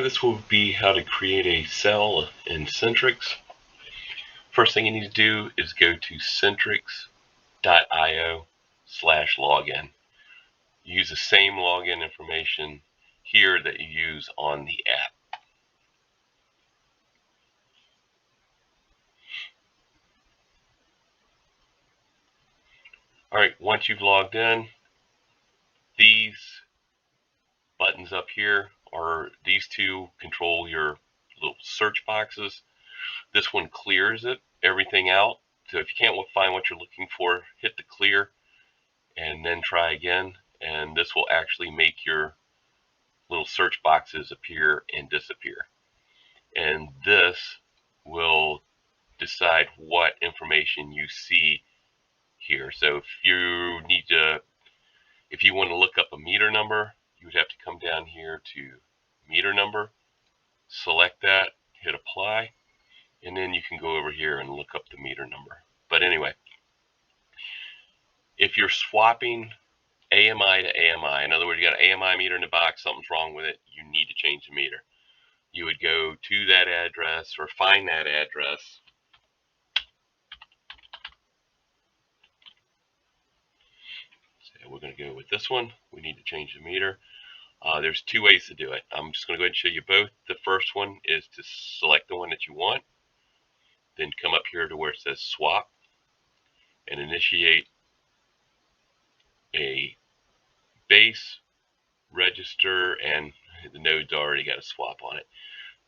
This will be how to create a cell in Sentryx. First thing you need to do is go to sentryx.io/login. Use the same login information here that you use on the app. Alright, once you've logged in, these buttons up here these two control your little search boxes. This one clears everything out. So if you can't find what you're looking for, hit the clear and then try again. And this will actually make your little search boxes appear and disappear. And this will decide what information you see here. So if you want to look up a meter number, you would have to come down here to meter number, select that, hit apply, and then you can go over here and look up the meter number. But anyway, if you're swapping AMI to AMI, in other words, you got an AMI meter in the box, something's wrong with it, you need to change the meter. You would go to that address or find that address. So we're going to go with this one. We need to change the meter. There's two ways to do it. I'm just going to go ahead and show you both. The first one is to select the one that you want, then come up here to where it says swap and initiate a base, register, and the node's already got a swap on it.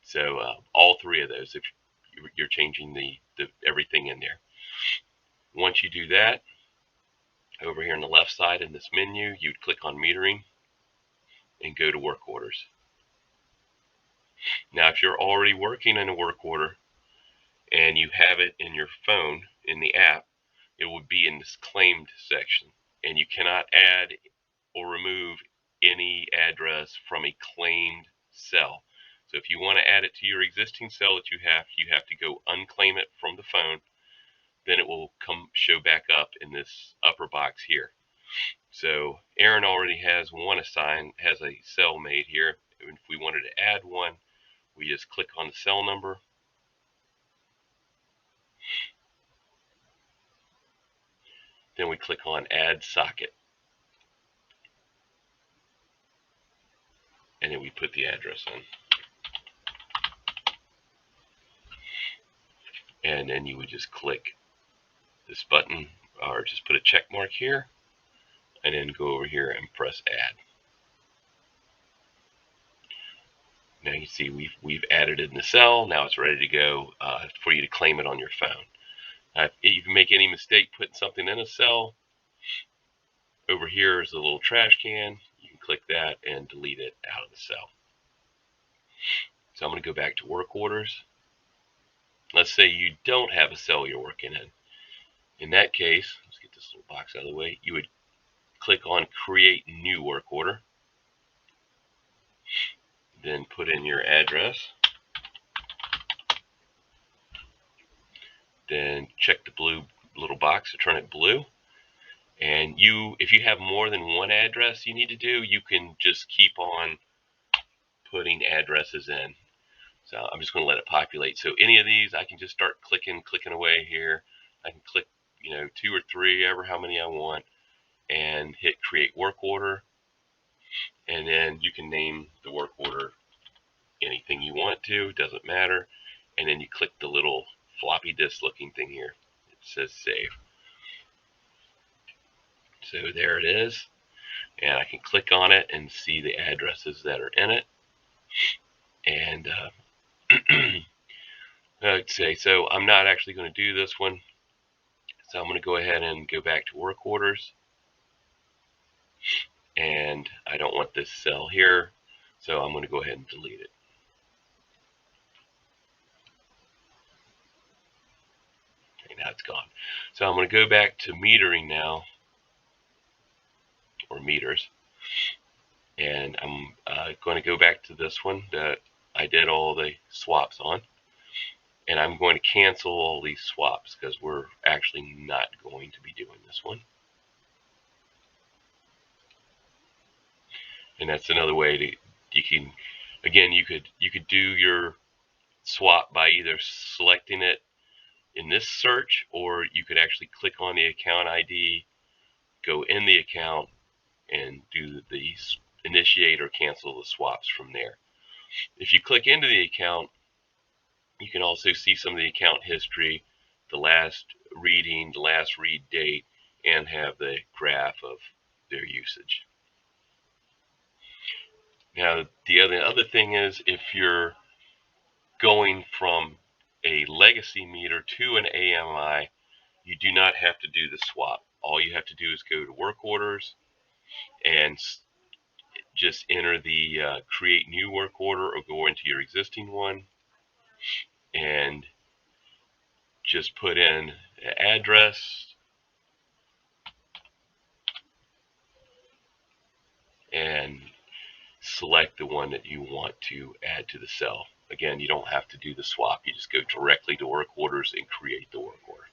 So all three of those, if you're changing the everything in there. Once you do that, over here on the left side in this menu, you'd click on metering and go to work orders. Now, if you're already working in a work order and you have it in your phone, in the app, it would be in this claimed section. And you cannot add or remove any address from a claimed cell. So if you want to add it to your existing cell that you have to go unclaim it from the phone. Then it will show back up in this upper box here. So Aaron already has a cell made here. If we wanted to add one, we just click on the cell number. Then we click on add socket. And then we put the address in. And then you would just click this button, or just put a check mark here, and then go over here and press add. Now you see we've added it in the cell. Now it's ready to go for you to claim it on your phone. If you make any mistake putting something in a cell, over here is a little trash can. You can click that and delete it out of the cell. So I'm going to go back to work orders. Let's say you don't have a cell you're working in. In that case, let's get this little box out of the way. You would click on create new work order. Then put in your address. Then check the blue little box to turn it blue. And if you have more than one address you need to do, you can just keep on putting addresses in. So I'm just going to let it populate. So any of these, I can just start clicking away here. I can click, 2 or 3, ever how many I want, and hit create work order. And then you can name the work order anything you want to, doesn't matter. And then you click the little floppy disk looking thing here. It says save. So there it is. And I can click on it and see the addresses that are in it. And okay, so I'm not actually going to do this one. So I'm going to go ahead and go back to work orders. And I don't want this cell here, so I'm going to go ahead and delete it. Okay, now it's gone. So I'm going to go back to metering now, or meters. And I'm going to go back to this one that I did all the swaps on. And I'm going to cancel all these swaps because we're actually not going to be doing this one. And that's another way you can Again, you could do your swap by either selecting it in this search, or you could actually click on the account ID, go in the account, and do the initiate or cancel the swaps from there. If you click into the account, you can also see some of the account history, the last reading, the last read date, and have the graph of their usage. Now, the other thing is, if you're going from a legacy meter to an AMI, you do not have to do the swap. All you have to do is go to work orders and just enter the create new work order, or go into your existing one and just put in the address and select the one that you want to add to the cell. Again, you don't have to do the swap. You just go directly to work orders and create the work order.